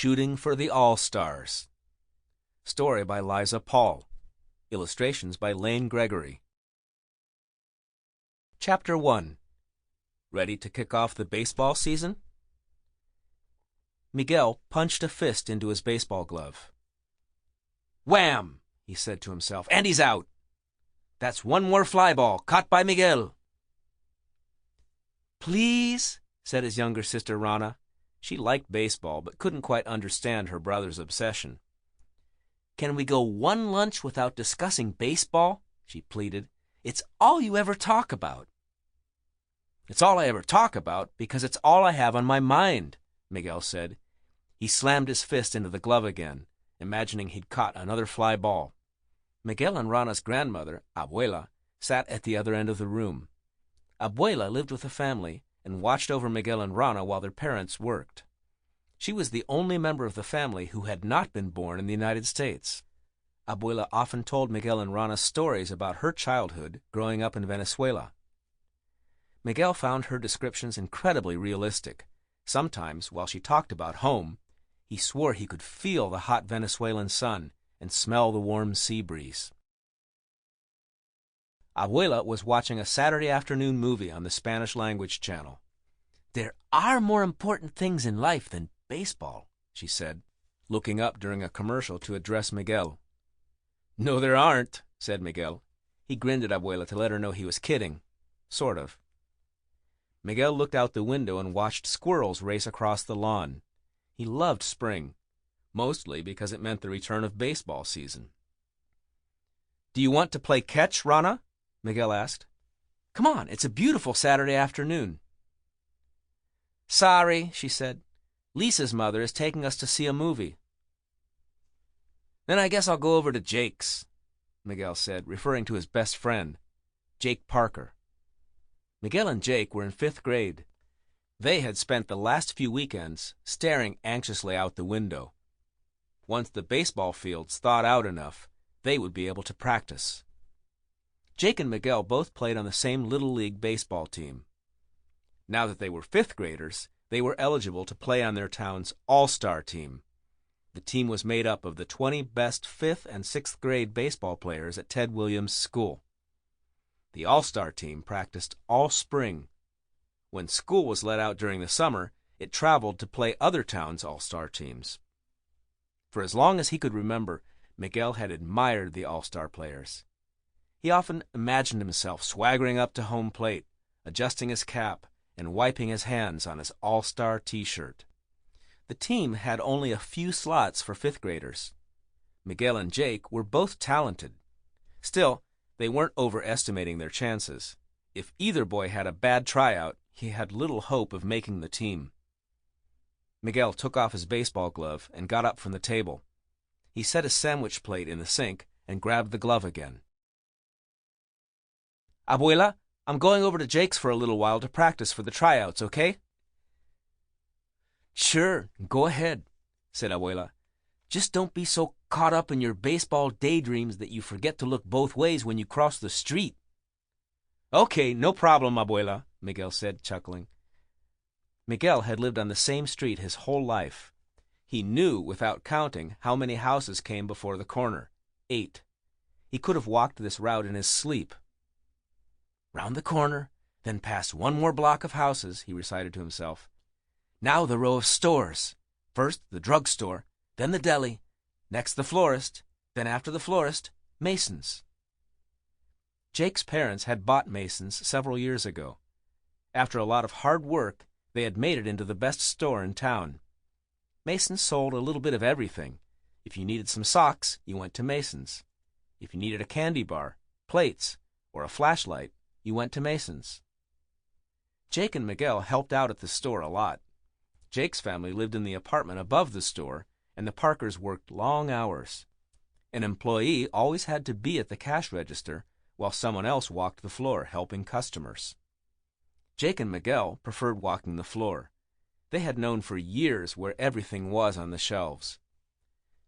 Shooting for the All-Stars. Story by Liza Paul. Illustrations by Lane Gregory. Chapter 1. Ready to kick off the baseball season? Miguel punched a fist into his baseball glove. Wham! He said to himself, and he's out. That's one more fly ball, caught by Miguel. Please, said his younger sister Rana. She liked baseball, but couldn't quite understand her brother's obsession. Can we go one lunch without discussing baseball? She pleaded. It's all you ever talk about. It's all I ever talk about because it's all I have on my mind, Miguel said. He slammed his fist into the glove again, imagining he'd caught another fly ball. Miguel and Rana's grandmother, Abuela, sat at the other end of the room. Abuela lived with a family and watched over Miguel and Rana while their parents worked. She was the only member of the family who had not been born in the United States. Abuela often told Miguel and Rana stories about her childhood growing up in Venezuela. Miguel found her descriptions incredibly realistic. Sometimes, while she talked about home, he swore he could feel the hot Venezuelan sun and smell the warm sea breeze. Abuela was watching a Saturday afternoon movie on the Spanish-language channel. There are more important things in life than baseball, she said, looking up during a commercial to address Miguel. No, there aren't, said Miguel. He grinned at Abuela to let her know he was kidding. Sort of. Miguel looked out the window and watched squirrels race across the lawn. He loved spring, mostly because it meant the return of baseball season. Do you want to play catch, Rana? Miguel asked. Come on, it's a beautiful Saturday afternoon. Sorry, she said. Lisa's mother is taking us to see a movie. Then I guess I'll go over to Jake's, Miguel said, referring to his best friend, Jake Parker. Miguel and Jake were in 5th grade. They had spent the last few weekends staring anxiously out the window. Once the baseball fields thawed out enough, they would be able to practice. Jake and Miguel both played on the same Little League baseball team. Now that they were 5th graders, they were eligible to play on their town's All-Star team. The team was made up of the 20 best 5th and 6th grade baseball players at Ted Williams' school. The All-Star team practiced all spring. When school was let out during the summer, it traveled to play other towns' All-Star teams. For as long as he could remember, Miguel had admired the All-Star players. He often imagined himself swaggering up to home plate, adjusting his cap, and wiping his hands on his All-Star t-shirt. The team had only a few slots for 5th graders. Miguel and Jake were both talented. Still, they weren't overestimating their chances. If either boy had a bad tryout, he had little hope of making the team. Miguel took off his baseball glove and got up from the table. He set his sandwich plate in the sink and grabbed the glove again. Abuela, I'm going over to Jake's for a little while to practice for the tryouts, okay? Sure, go ahead, said Abuela. Just don't be so caught up in your baseball daydreams that you forget to look both ways when you cross the street. Okay, no problem, Abuela, Miguel said, chuckling. Miguel had lived on the same street his whole life. He knew, without counting, how many houses came before the corner. 8. He could have walked this route in his sleep. Round the corner, then past one more block of houses, he recited to himself. Now the row of stores. First the drugstore, then the deli, next the florist, then after the florist, Mason's. Jake's parents had bought Mason's several years ago. After a lot of hard work, they had made it into the best store in town. Mason's sold a little bit of everything. If you needed some socks, you went to Mason's. If you needed a candy bar, plates, or a flashlight, you went to Mason's. Jake and Miguel helped out at the store a lot. Jake's family lived in the apartment above the store, and the Parkers worked long hours. An employee always had to be at the cash register, while someone else walked the floor helping customers. Jake and Miguel preferred walking the floor. They had known for years where everything was on the shelves.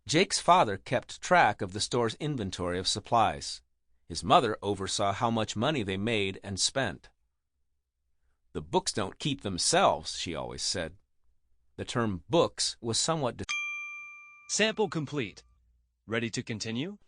Jake's father kept track of the store's inventory of supplies. His mother oversaw how much money they made and spent. The books don't keep themselves, she always said. The term books was somewhat Sample complete. Ready to continue?